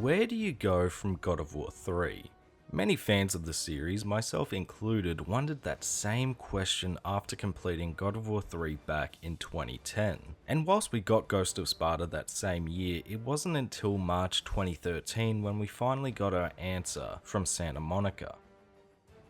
Where do you go from God of War 3? Many fans of the series, myself included, wondered that same question after completing God of War 3 back in 2010. And whilst we got Ghost of Sparta that same year, it wasn't until March 2013 when we finally got our answer from Santa Monica.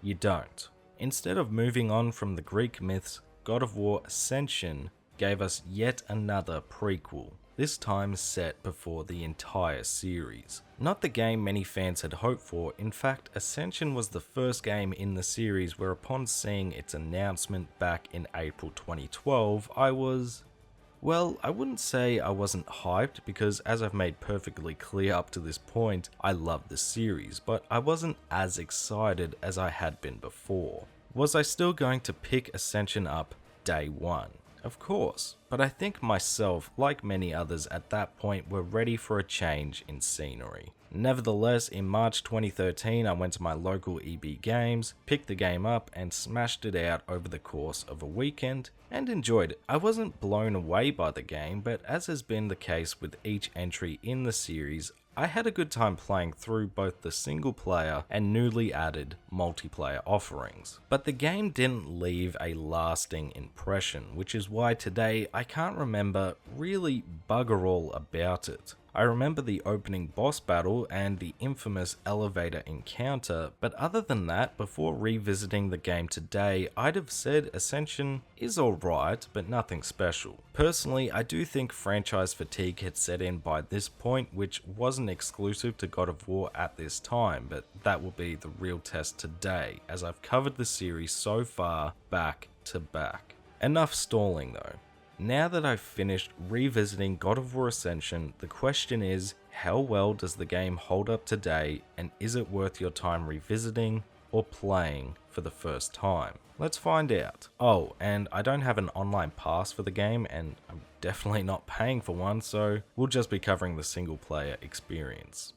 You don't. Instead of moving on from the Greek myths, God of War Ascension gave us yet another prequel, this time set before the entire series. Not the game many fans had hoped for. In fact, Ascension was the first game in the series where, upon seeing its announcement back in April 2012, I wouldn't say I wasn't hyped, because as I've made perfectly clear up to this point, I love the series, but I wasn't as excited as I had been before. Was I still going to pick Ascension up day one? Of course, but I think myself, like many others at that point, were ready for a change in scenery. Nevertheless, in March 2013, I went to my local EB Games, picked the game up, and smashed it out over the course of a weekend, and enjoyed it. I wasn't blown away by the game, but as has been the case with each entry in the series, I had a good time playing through both the single player and newly added multiplayer offerings. But the game didn't leave a lasting impression, which is why today I can't remember really bugger all about it. I remember the opening boss battle and the infamous elevator encounter, but other than that, before revisiting the game today, I'd have said Ascension is alright, but nothing special. Personally, I do think franchise fatigue had set in by this point, which wasn't exclusive to God of War at this time, but that will be the real test today, as I've covered the series so far back to back. Enough stalling though. Now that I've finished revisiting God of War Ascension, the question is, how well does the game hold up today, and is it worth your time revisiting or playing for the first time? Let's find out. Oh, and I don't have an online pass for the game, and I'm definitely not paying for one, so we'll just be covering the single player experience.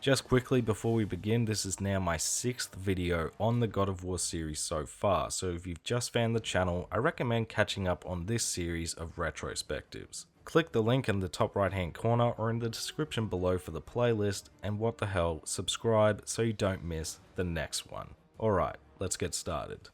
Just quickly before we begin, this is now my 6th video on the God of War series so far, so if you've just found the channel, I recommend catching up on this series of retrospectives. Click the link in the top right hand corner or in the description below for the playlist, and what the hell, subscribe so you don't miss the next one. Alright, let's get started.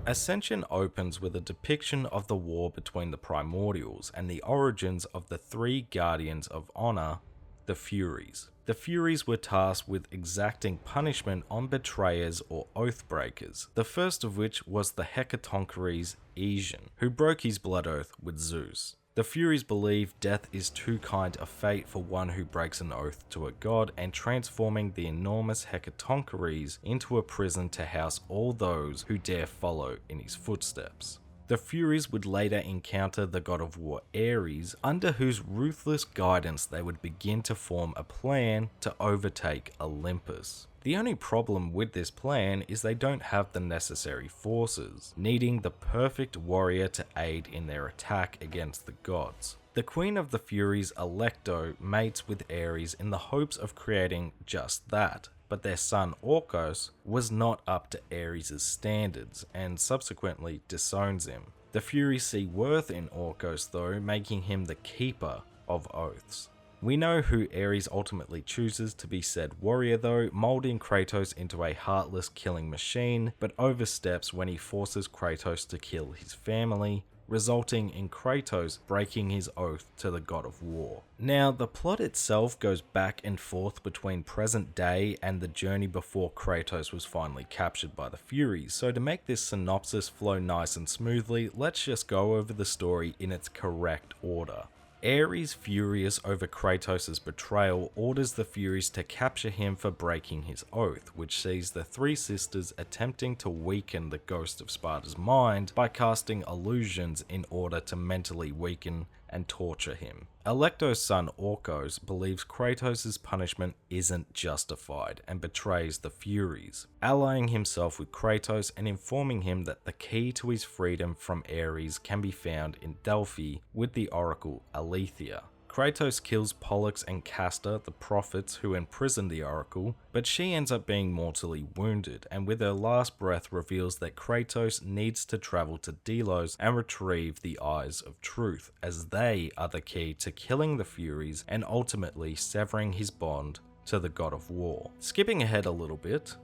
Ascension opens with a depiction of the war between the Primordials and the origins of the 3 Guardians of Honor, the Furies. The Furies were tasked with exacting punishment on betrayers or oath-breakers, the first of which was the Hecatoncheires Aeson, who broke his blood oath with Zeus. The Furies believe death is too kind a fate for one who breaks an oath to a god, and transforming the enormous Hecatoncheires into a prison to house all those who dare follow in his footsteps. The Furies would later encounter the god of war Ares, under whose ruthless guidance they would begin to form a plan to overtake Olympus. The only problem with this plan is they don't have the necessary forces, needing the perfect warrior to aid in their attack against the gods. The Queen of the Furies, Alecto, mates with Ares in the hopes of creating just that, but their son Orcus was not up to Ares' standards and subsequently disowns him. The Furies see worth in Orcus though, making him the keeper of oaths. We know who Ares ultimately chooses to be said warrior though, molding Kratos into a heartless killing machine, but oversteps when he forces Kratos to kill his family, resulting in Kratos breaking his oath to the god of war. Now, the plot itself goes back and forth between present day and the journey before Kratos was finally captured by the Furies, so to make this synopsis flow nice and smoothly, let's just go over the story in its correct order. Ares, furious over Kratos' betrayal, orders the Furies to capture him for breaking his oath, which sees the 3 sisters attempting to weaken the Ghost of Sparta's mind by casting illusions in order to mentally weaken and torture him. Alecto's son Orcus believes Kratos' punishment isn't justified and betrays the Furies, allying himself with Kratos and informing him that the key to his freedom from Ares can be found in Delphi with the oracle Aletheia. Kratos kills Pollux and Castor, the prophets who imprisoned the Oracle, but she ends up being mortally wounded, and with her last breath reveals that Kratos needs to travel to Delos and retrieve the Eyes of Truth, as they are the key to killing the Furies and ultimately severing his bond to the God of War. Skipping ahead a little bit,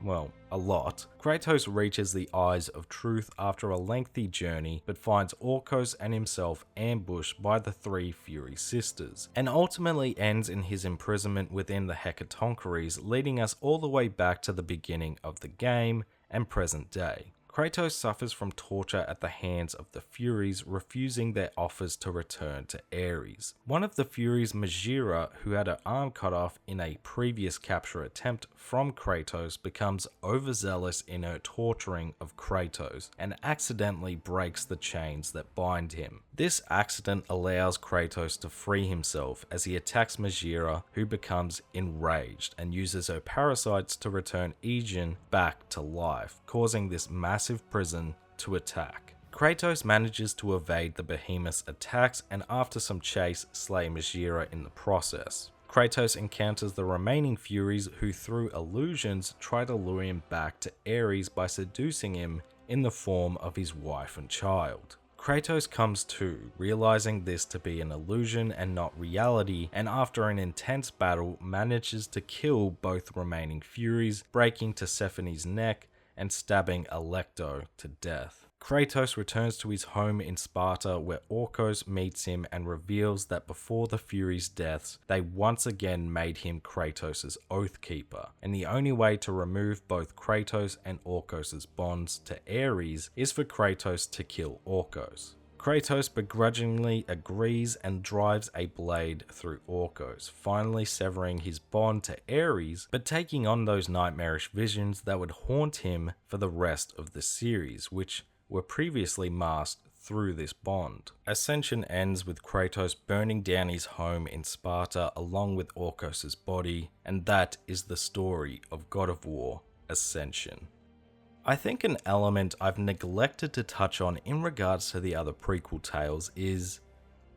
well, a lot, Kratos reaches the Eyes of Truth after a lengthy journey, but finds Orcos and himself ambushed by the three Fury sisters, and ultimately ends in his imprisonment within the Hecatoncheires, leading us all the way back to the beginning of the game and present day. Kratos suffers from torture at the hands of the Furies, refusing their offers to return to Ares. One of the Furies, Majira, who had her arm cut off in a previous capture attempt from Kratos, becomes overzealous in her torturing of Kratos and accidentally breaks the chains that bind him. This accident allows Kratos to free himself as he attacks Majira, who becomes enraged and uses her parasites to return Aegeon back to life, causing this massive prison to attack. Kratos manages to evade the behemoth's attacks and after some chase slay Majira in the process. Kratos encounters the remaining Furies who through illusions try to lure him back to Ares by seducing him in the form of his wife and child. Kratos comes to, realizing this to be an illusion and not reality, and after an intense battle manages to kill both remaining Furies, breaking Persephone's neck and stabbing Alecto to death. Kratos returns to his home in Sparta where Orcos meets him and reveals that before the Furies' deaths, they once again made him Kratos' Oathkeeper, and the only way to remove both Kratos and Orcos' bonds to Ares is for Kratos to kill Orcos. Kratos begrudgingly agrees and drives a blade through Orcos, finally severing his bond to Ares, but taking on those nightmarish visions that would haunt him for the rest of the series, which were previously masked through this bond. Ascension ends with Kratos burning down his home in Sparta along with Orcos' body, and that is the story of God of War, Ascension. I think an element I've neglected to touch on in regards to the other prequel tales is,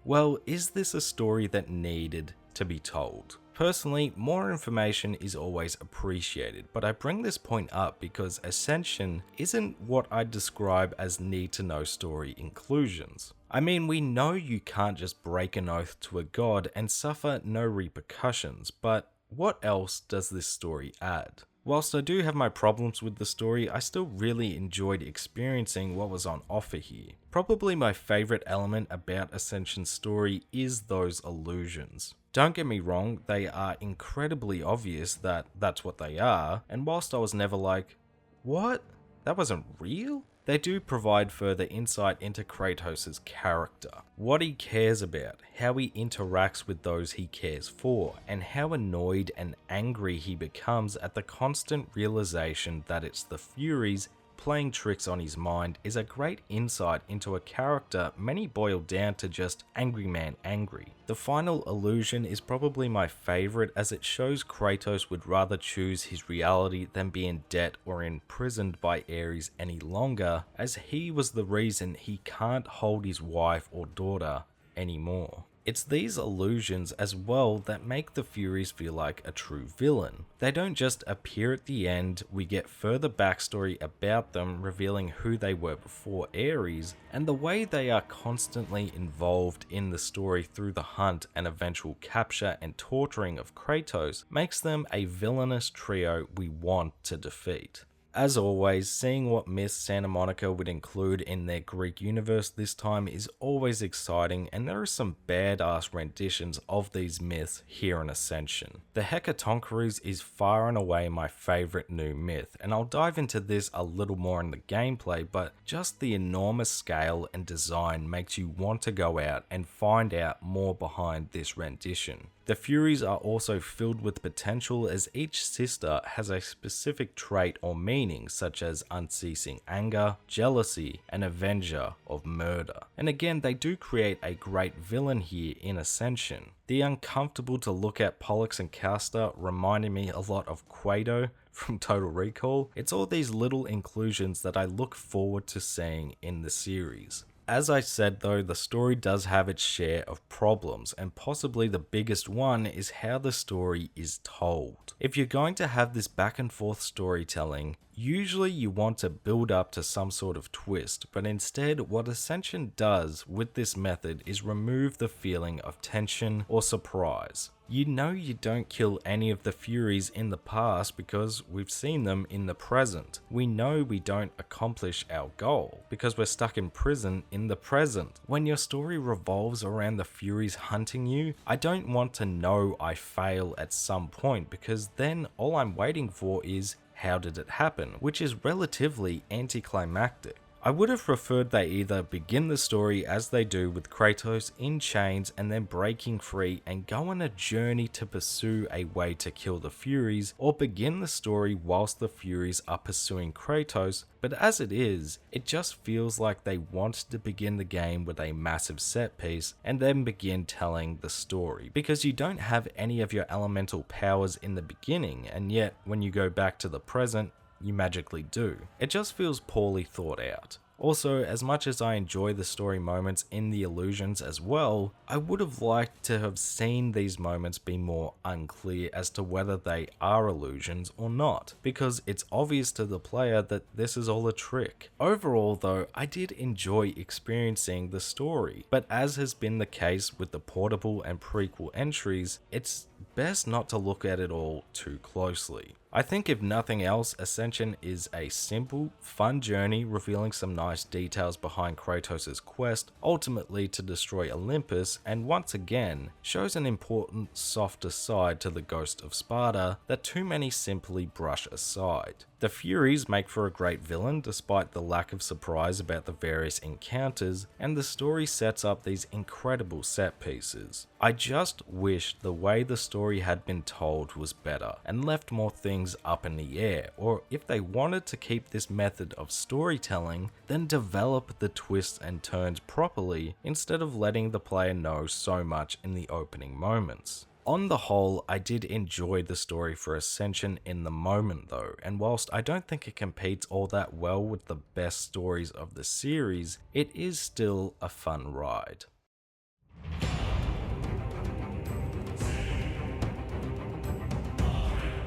well, is this a story that needed to be told? Personally, more information is always appreciated, but I bring this point up because Ascension isn't what I'd describe as need-to-know story inclusions. I mean, we know you can't just break an oath to a god and suffer no repercussions, but what else does this story add? Whilst I do have my problems with the story, I still really enjoyed experiencing what was on offer here. Probably my favourite element about Ascension's story is those illusions. Don't get me wrong, they are incredibly obvious that that's what they are, and whilst I was never like, what? That wasn't real? They do provide further insight into Kratos' character, what he cares about, how he interacts with those he cares for, and how annoyed and angry he becomes at the constant realization that it's the Furies playing tricks on his mind is a great insight into a character many boil down to just angry man angry. The final illusion is probably my favourite as it shows Kratos would rather choose his reality than be in debt or imprisoned by Ares any longer, as he was the reason he can't hold his wife or daughter anymore. It's these illusions as well that make the Furies feel like a true villain. They don't just appear at the end, we get further backstory about them revealing who they were before Ares, and the way they are constantly involved in the story through the hunt and eventual capture and torturing of Kratos makes them a villainous trio we want to defeat. As always, seeing what myths Santa Monica would include in their Greek universe this time is always exciting, and there are some badass renditions of these myths here in Ascension. The Hecatoncheires is far and away my favourite new myth, and I'll dive into this a little more in the gameplay, but just the enormous scale and design makes you want to go out and find out more behind this rendition. The Furies are also filled with potential as each sister has a specific trait or meaning such as unceasing anger, jealousy, and avenger of murder. And again, they do create a great villain here in Ascension. The uncomfortable to look at Pollux and Castor reminded me a lot of Quado from Total Recall. It's all these little inclusions that I look forward to seeing in the series. As I said though, the story does have its share of problems, and possibly the biggest one is how the story is told. If you're going to have this back and forth storytelling, usually you want to build up to some sort of twist, but instead what Ascension does with this method is remove the feeling of tension or surprise. You know you don't kill any of the Furies in the past because we've seen them in the present. We know we don't accomplish our goal because we're stuck in prison in the present. When your story revolves around the Furies hunting you, I don't want to know I fail at some point because then all I'm waiting for is how did it happen, which is relatively anticlimactic. I would have preferred they either begin the story as they do with Kratos in chains and then breaking free and go on a journey to pursue a way to kill the Furies, or begin the story whilst the Furies are pursuing Kratos, but as it is, it just feels like they wanted to begin the game with a massive set piece and then begin telling the story, because you don't have any of your elemental powers in the beginning, and yet when you go back to the present, you magically do. It just feels poorly thought out. Also, as much as I enjoy the story moments in the illusions as well, I would have liked to have seen these moments be more unclear as to whether they are illusions or not, because it's obvious to the player that this is all a trick. Overall though, I did enjoy experiencing the story, but as has been the case with the portable and prequel entries, it's best not to look at it all too closely. I think if nothing else, Ascension is a simple, fun journey revealing some nice details behind Kratos' quest, ultimately to destroy Olympus, and once again, shows an important, softer side to the Ghost of Sparta that too many simply brush aside. The Furies make for a great villain despite the lack of surprise about the various encounters, and the story sets up these incredible set pieces. I just wish the way the story had been told was better, and left more things up in the air, or if they wanted to keep this method of storytelling, then develop the twists and turns properly, instead of letting the player know so much in the opening moments. On the whole, I did enjoy the story for Ascension in the moment though, and whilst I don't think it competes all that well with the best stories of the series, it is still a fun ride.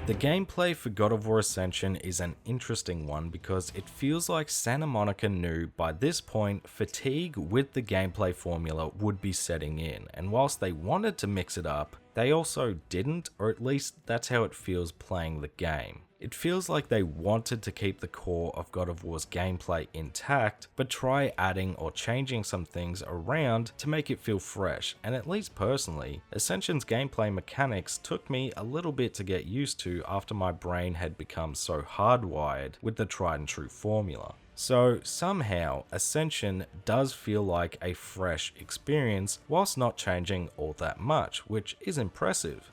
The gameplay for God of War Ascension is an interesting one because it feels like Santa Monica knew by this point fatigue with the gameplay formula would be setting in, and whilst they wanted to mix it up, they also didn't, or at least that's how it feels playing the game. It feels like they wanted to keep the core of God of War's gameplay intact, but try adding or changing some things around to make it feel fresh, and at least personally, Ascension's gameplay mechanics took me a little bit to get used to after my brain had become so hardwired with the tried and true formula. So somehow, Ascension does feel like a fresh experience whilst not changing all that much, which is impressive.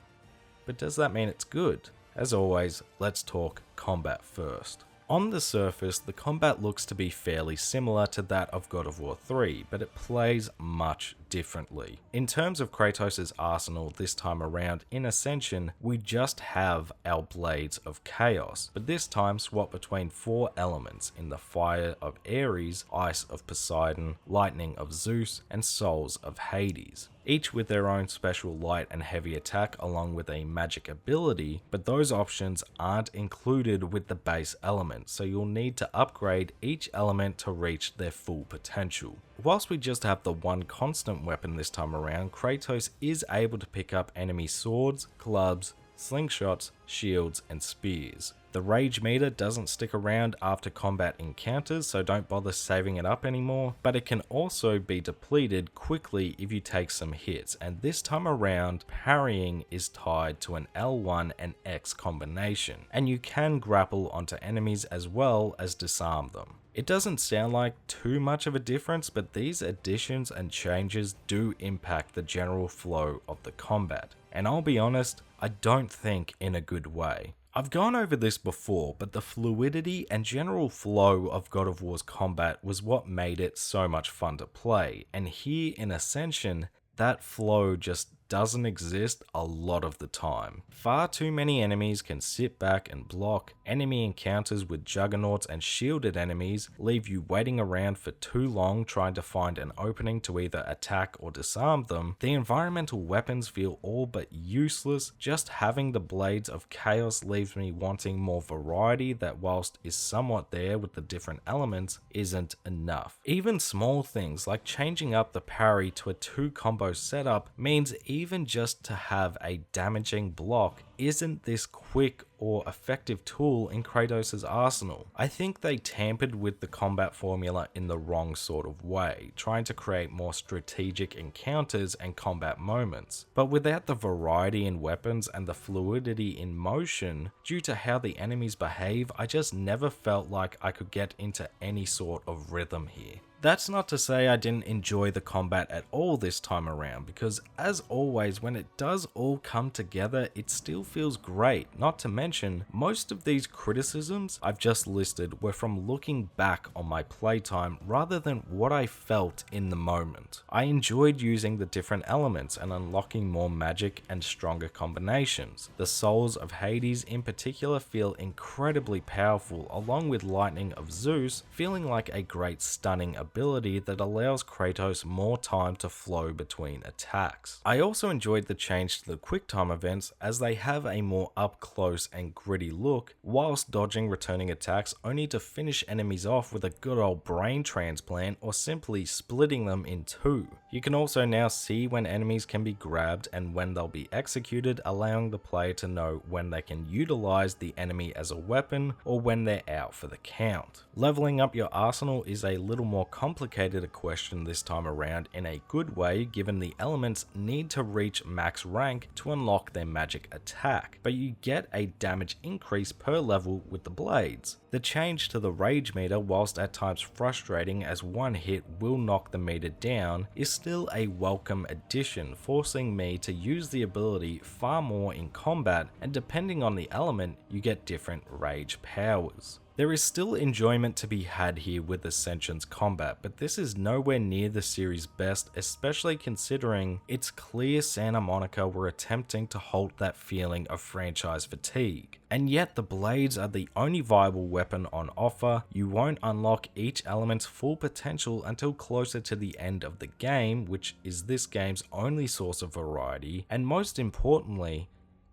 But does that mean it's good? As always, let's talk combat first. On the surface, the combat looks to be fairly similar to that of God of War 3, but it plays much differently. In terms of Kratos' arsenal this time around in Ascension, we just have our Blades of Chaos, but this time swap between 4 elements in the fire of Ares, ice of Poseidon, lightning of Zeus, and souls of Hades. Each with their own special light and heavy attack along with a magic ability, but those options aren't included with the base element, so you'll need to upgrade each element to reach their full potential. Whilst we just have the one constant weapon this time around, Kratos is able to pick up enemy swords, clubs, slingshots, shields, and spears. The rage meter doesn't stick around after combat encounters, so don't bother saving it up anymore, but it can also be depleted quickly if you take some hits, and this time around, parrying is tied to an L1 and X combination, and you can grapple onto enemies as well as disarm them. It doesn't sound like too much of a difference, but these additions and changes do impact the general flow of the combat, and I'll be honest, I don't think in a good way. I've gone over this before, but the fluidity and general flow of God of War's combat was what made it so much fun to play, and here in Ascension, that flow just doesn't exist a lot of the time. Far too many enemies can sit back and block. Enemy encounters with juggernauts and shielded enemies leave you waiting around for too long trying to find an opening to either attack or disarm them. The environmental weapons feel all but useless. Just having the Blades of Chaos leaves me wanting more variety that, whilst is somewhat there with the different elements, isn't enough. Even small things like changing up the parry to a 2-combo setup means even just to have a damaging block isn't this quick or effective tool in Kratos' arsenal. I think they tampered with the combat formula in the wrong sort of way, trying to create more strategic encounters and combat moments. But without the variety in weapons and the fluidity in motion, due to how the enemies behave, I just never felt like I could get into any sort of rhythm here. That's not to say I didn't enjoy the combat at all this time around, because as always, when it does all come together, it still feels great. Not to mention, most of these criticisms I've just listed were from looking back on my playtime rather than what I felt in the moment. I enjoyed using the different elements and unlocking more magic and stronger combinations. The Souls of Hades in particular feel incredibly powerful, along with Lightning of Zeus feeling like a great stunning ability that allows Kratos more time to flow between attacks. I also enjoyed the change to the QuickTime events, as they have a more up close and gritty look, whilst dodging returning attacks only to finish enemies off with a good old brain transplant or simply splitting them in two. You can also now see when enemies can be grabbed and when they'll be executed, allowing the player to know when they can utilize the enemy as a weapon or when they're out for the count. Leveling up your arsenal is a little more complicated a question this time around in a good way, given the elements need to reach max rank to unlock their magic attack, but you get a damage increase per level with the blades. The change to the rage meter, whilst at times frustrating as one hit will knock the meter down, is still a welcome addition, forcing me to use the ability far more in combat, and depending on the element, you get different rage powers. There is still enjoyment to be had here with Ascension's combat, but this is nowhere near the series' best, especially considering it's clear Santa Monica were attempting to halt that feeling of franchise fatigue. And yet the blades are the only viable weapon on offer. You won't unlock each element's full potential until closer to the end of the game, which is this game's only source of variety, and most importantly,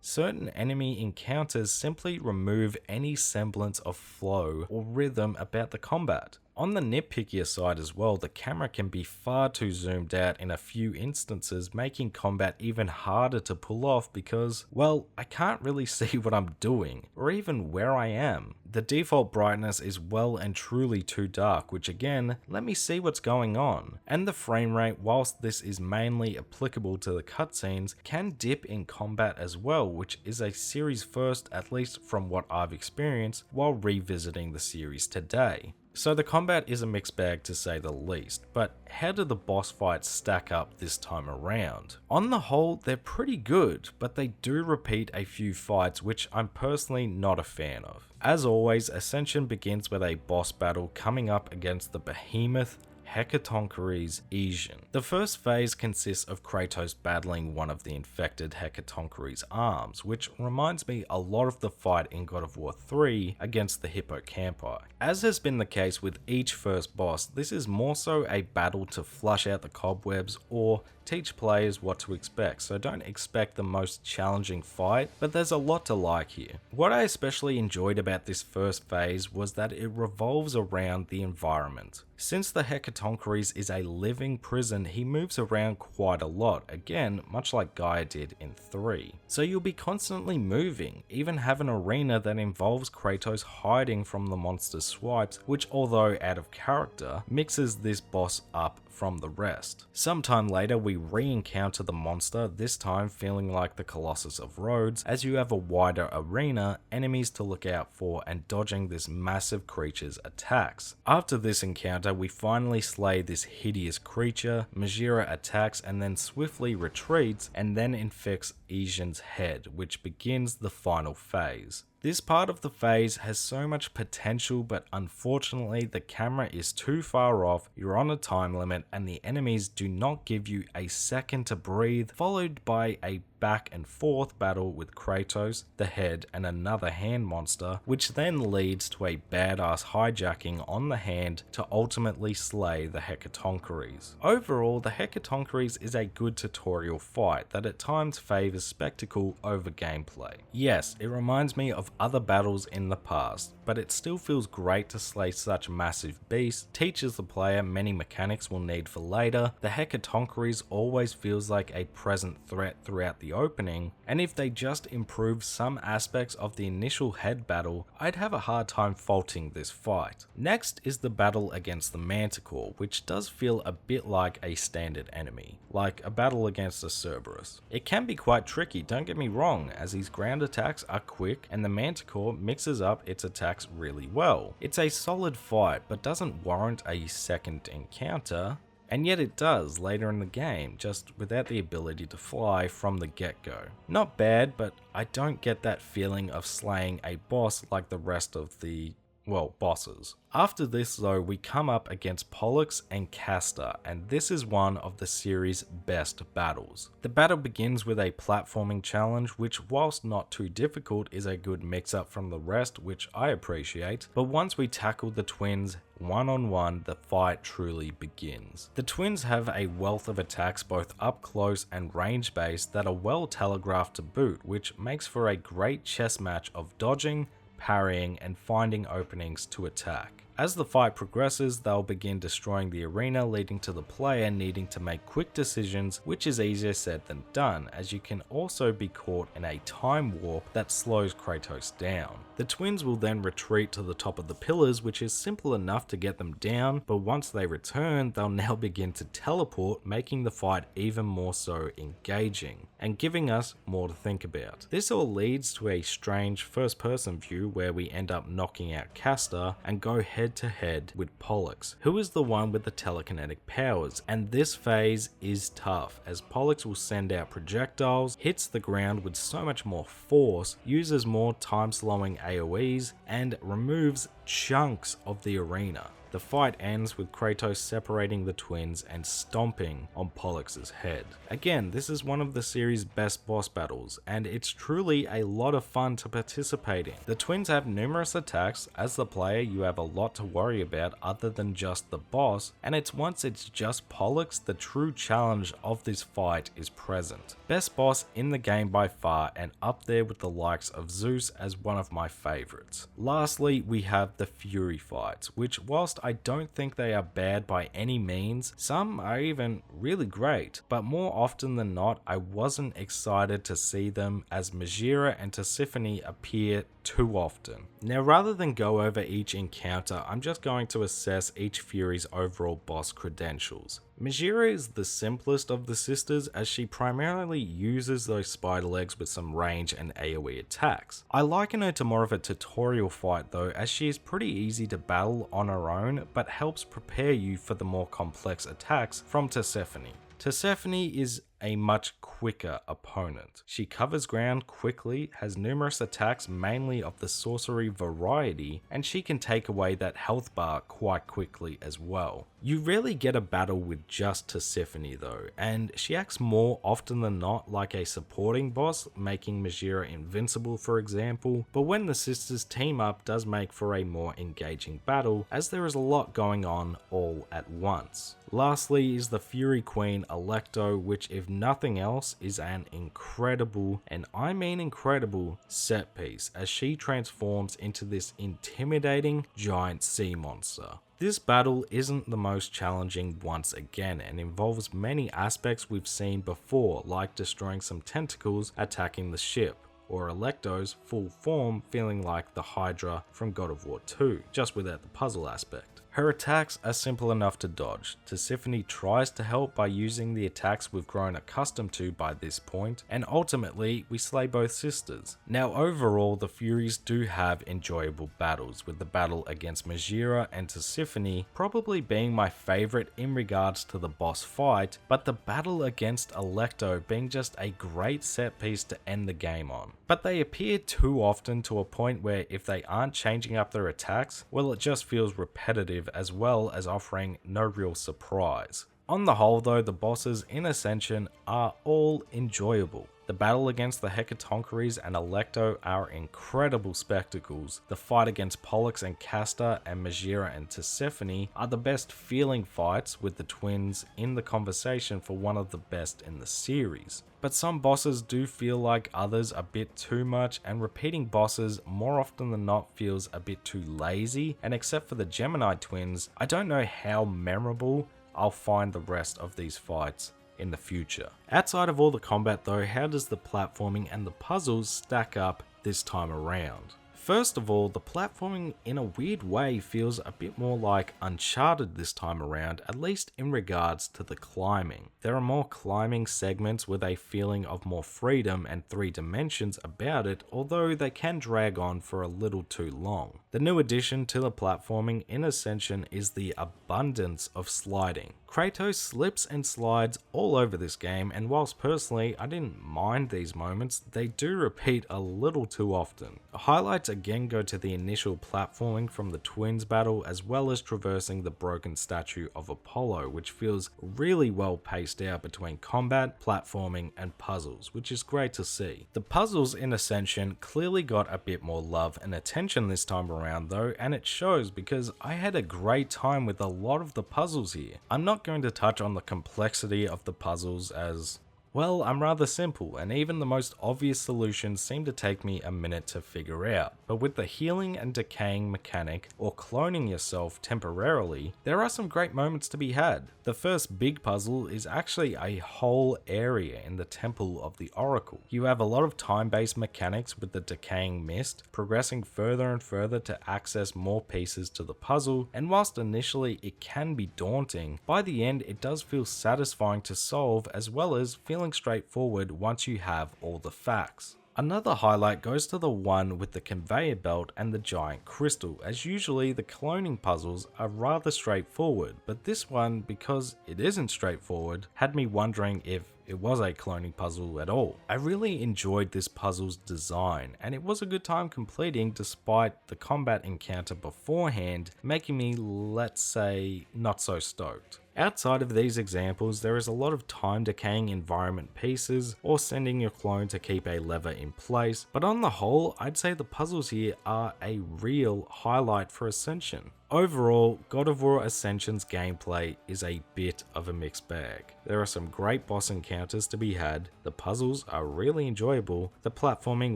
certain enemy encounters simply remove any semblance of flow or rhythm about the combat. On the nitpickier side as well, the camera can be far too zoomed out in a few instances, making combat even harder to pull off because, well, I can't really see what I'm doing, or even where I am. The default brightness is well and truly too dark, which again, let me see what's going on. And the frame rate, whilst this is mainly applicable to the cutscenes, can dip in combat as well, which is a series first, at least from what I've experienced while revisiting the series today. So the combat is a mixed bag to say the least, but how do the boss fights stack up this time around? On the whole, they're pretty good, but they do repeat a few fights which I'm personally not a fan of. As always, Ascension begins with a boss battle coming up against the behemoth Hecatoncheires Aesion. The first phase consists of Kratos battling one of the infected Hecatoncheires' arms, which reminds me a lot of the fight in God of War 3 against the Hippocampi. As has been the case with each first boss, this is more so a battle to flush out the cobwebs or teach players what to expect, so don't expect the most challenging fight, but there's a lot to like here. What I especially enjoyed about this first phase was that it revolves around the environment. Since the Hecatoncheires is a living prison, he moves around quite a lot, again, much like Gaia did in 3. So you'll be constantly moving, even have an arena that involves Kratos hiding from the monster's swipes, which although out of character, mixes this boss up from the rest. Sometime later we re-encounter the monster, this time feeling like the Colossus of Rhodes, as you have a wider arena, enemies to look out for, and dodging this massive creature's attacks. After this encounter we finally slay this hideous creature, Majira attacks and then swiftly retreats and then infects Aesion's head, which begins the final phase. This part of the phase has so much potential, but unfortunately the camera is too far off, you're on a time limit, and the enemies do not give you a second to breathe, followed by a back and forth battle with Kratos, the head, and another hand monster, which then leads to a badass hijacking on the hand to ultimately slay the Hecatoncheires. Overall, the Hecatoncheires is a good tutorial fight that at times favors spectacle over gameplay. Yes, it reminds me of other battles in the past, but it still feels great to slay such massive beasts, teaches the player many mechanics we'll need for later. The Hecatoncheires always feels like a present threat throughout the opening, and if they just improve some aspects of the initial head battle, I'd have a hard time faulting this fight. Next is the battle against the Manticore, which does feel a bit like a standard enemy, like a battle against a Cerberus. It can be quite tricky, don't get me wrong, as his ground attacks are quick and the Manticore mixes up its attacks really well. It's a solid fight, but doesn't warrant a second encounter. And yet it does later in the game, just without the ability to fly from the get-go. Not bad, but I don't get that feeling of slaying a boss like the rest of the, well, bosses. After this though, we come up against Pollux and Castor, and this is one of the series' best battles. The battle begins with a platforming challenge, which whilst not too difficult is a good mix-up from the rest, which I appreciate, but once we tackle the twins one-on-one, the fight truly begins. The twins have a wealth of attacks both up close and range based that are well telegraphed to boot, which makes for a great chess match of dodging, parrying, and finding openings to attack. As the fight progresses, they'll begin destroying the arena, leading to the player needing to make quick decisions, which is easier said than done, as you can also be caught in a time warp that slows Kratos down. The twins will then retreat to the top of the pillars, which is simple enough to get them down, but once they return, they'll now begin to teleport, making the fight even more so engaging, and giving us more to think about. This all leads to a strange first-person view where we end up knocking out Castor and go head-to-head with Pollux, who is the one with the telekinetic powers, and this phase is tough, as Pollux will send out projectiles, hits the ground with so much more force, uses more time-slowing AoEs, and removes chunks of the arena. The fight ends with Kratos separating the twins and stomping on Pollux's head. Again, this is one of the series' best boss battles, and it's truly a lot of fun to participate in. The twins have numerous attacks. As the player, you have a lot to worry about other than just the boss, and it's once it's just Pollux, the true challenge of this fight is present. Best boss in the game by far, and up there with the likes of Zeus as one of my favorites. Lastly, we have the Fury fights, which whilst I don't think they are bad by any means, some are even really great, but more often than not, I wasn't excited to see them as Megaera and Tisiphone appear too often. Now, rather than go over each encounter, I'm just going to assess each Fury's overall boss credentials. Megaera is the simplest of the sisters, as she primarily uses those spider legs with some range and AoE attacks. I liken her to more of a tutorial fight though, as she is pretty easy to battle on her own, but helps prepare you for the more complex attacks from Tisiphone. Tisiphone is a much quicker opponent. She covers ground quickly, has numerous attacks mainly of the sorcery variety, and she can take away that health bar quite quickly as well. You rarely get a battle with just Tisiphone though, and she acts more often than not like a supporting boss, making Megaera invincible for example, but when the sisters team up does make for a more engaging battle, as there is a lot going on all at once. Lastly is the Fury Queen Alecto, which if nothing else is an incredible, and I mean incredible, set piece as she transforms into this intimidating giant sea monster. This battle isn't the most challenging once again and involves many aspects we've seen before, like destroying some tentacles attacking the ship, or Alecto's full form feeling like the Hydra from God of War 2, just without the puzzle aspect. Her attacks are simple enough to dodge. Tisiphone tries to help by using the attacks we've grown accustomed to by this point, and ultimately we slay both sisters. Now overall, the Furies do have enjoyable battles, with the battle against Majira and Tisiphone probably being my favourite in regards to the boss fight, but the battle against Alecto being just a great set piece to end the game on. But they appear too often to a point where if they aren't changing up their attacks, well, it just feels repetitive as well as offering no real surprise. On the whole though, the bosses in Ascension are all enjoyable. The battle against the Hecatoncheires and Alecto are incredible spectacles. The fight against Pollux and Castor and Majira and Tisiphone are the best feeling fights, with the twins in the conversation for one of the best in the series. But some bosses do feel like others a bit too much, and repeating bosses more often than not feels a bit too lazy, and except for the Gemini twins, I don't know how memorable I'll find the rest of these fights in the future. Outside of all the combat though, how does the platforming and the puzzles stack up this time around? First of all, the platforming in a weird way feels a bit more like Uncharted this time around, at least in regards to the climbing. There are more climbing segments with a feeling of more freedom and 3 dimensions about it, although they can drag on for a little too long. The new addition to the platforming in Ascension is the abundance of sliding. Kratos slips and slides all over this game, and whilst personally I didn't mind these moments, they do repeat a little too often. Highlights again go to the initial platforming from the twins battle, as well as traversing the broken statue of Apollo, which feels really well paced out between combat, platforming and puzzles, which is great to see. The puzzles in Ascension clearly got a bit more love and attention this time around though, and it shows because I had a great time with a lot of the puzzles here. I'm not going to touch on the complexity of the puzzles as, well, I'm rather simple, and even the most obvious solutions seem to take me a minute to figure out. But with the healing and decaying mechanic, or cloning yourself temporarily, there are some great moments to be had. The first big puzzle is actually a whole area in the Temple of the Oracle. You have a lot of time-based mechanics with the decaying mist, progressing further and further to access more pieces to the puzzle, and whilst initially it can be daunting, by the end it does feel satisfying to solve, as well as feeling straightforward once you have all the facts. Another highlight goes to the one with the conveyor belt and the giant crystal, as usually the cloning puzzles are rather straightforward, but this one, because it isn't straightforward, had me wondering if it was a cloning puzzle at all. I really enjoyed this puzzle's design, and it was a good time completing despite the combat encounter beforehand making me, let's say, not so stoked. Outside of these examples, there is a lot of time decaying environment pieces or sending your clone to keep a lever in place, but on the whole, I'd say the puzzles here are a real highlight for Ascension. Overall, God of War Ascension's gameplay is a bit of a mixed bag. There are some great boss encounters to be had, the puzzles are really enjoyable, the platforming,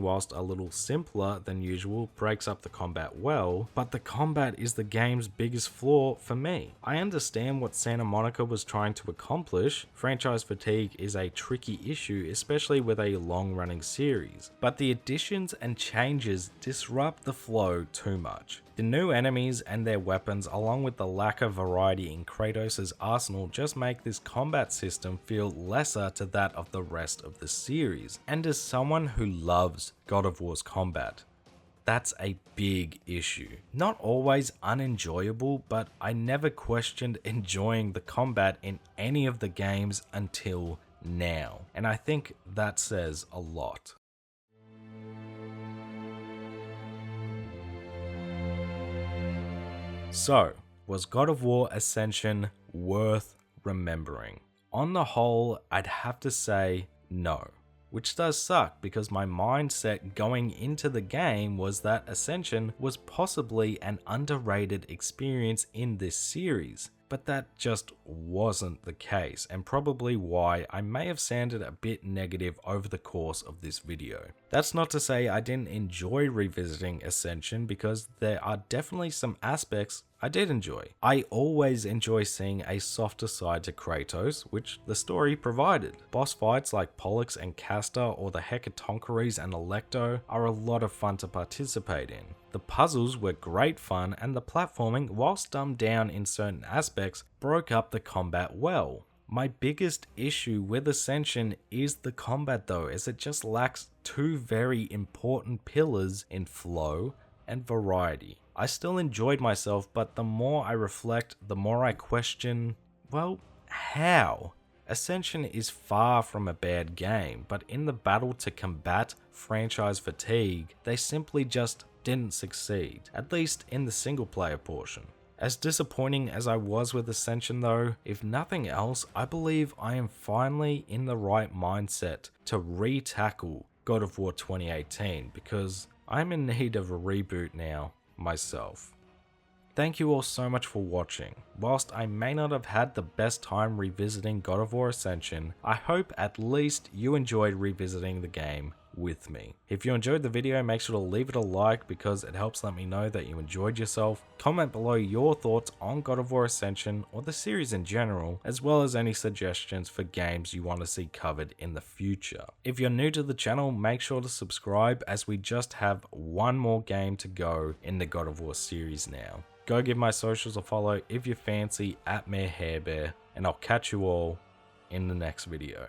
whilst a little simpler than usual, breaks up the combat well, but the combat is the game's biggest flaw for me. I understand what Santa Monica was trying to accomplish. Franchise fatigue is a tricky issue, especially with a long-running series, but the additions and changes disrupt the flow too much. The new enemies and their weapons, along with the lack of variety in Kratos' arsenal, just make this combat system feel lesser to that of the rest of the series. And as someone who loves God of War's combat, that's a big issue. Not always unenjoyable, but I never questioned enjoying the combat in any of the games until now, and I think that says a lot. So, was God of War Ascension worth remembering? On the whole, I'd have to say no. Which does suck because my mindset going into the game was that Ascension was possibly an underrated experience in this series. But that just wasn't the case, and probably why I may have sounded a bit negative over the course of this video. That's not to say I didn't enjoy revisiting Ascension, because there are definitely some aspects I did enjoy. I always enjoy seeing a softer side to Kratos, which the story provided. Boss fights like Pollux and Castor or the Hecatoncheires and Alecto are a lot of fun to participate in. The puzzles were great fun, and the platforming, whilst dumbed down in certain aspects, broke up the combat well. My biggest issue with Ascension is the combat though, as it just lacks two very important pillars in flow and variety. I still enjoyed myself, but the more I reflect, the more I question, well, how? Ascension is far from a bad game, but in the battle to combat franchise fatigue, they simply just didn't succeed, at least in the single player portion. As disappointing as I was with Ascension though, if nothing else, I believe I am finally in the right mindset to re-tackle God of War 2018 because I'm in need of a reboot now, myself. Thank you all so much for watching. Whilst I may not have had the best time revisiting God of War Ascension, I hope at least you enjoyed revisiting the game with me. If you enjoyed the video, make sure to leave it a like because it helps let me know that you enjoyed yourself. Comment below your thoughts on God of War Ascension or the series in general, as well as any suggestions for games you want to see covered in the future. If you're new to the channel, make sure to subscribe as we just have one more game to go in the God of War series now. Go give my socials a follow if you fancy at MayorHairBear, and I'll catch you all in the next video.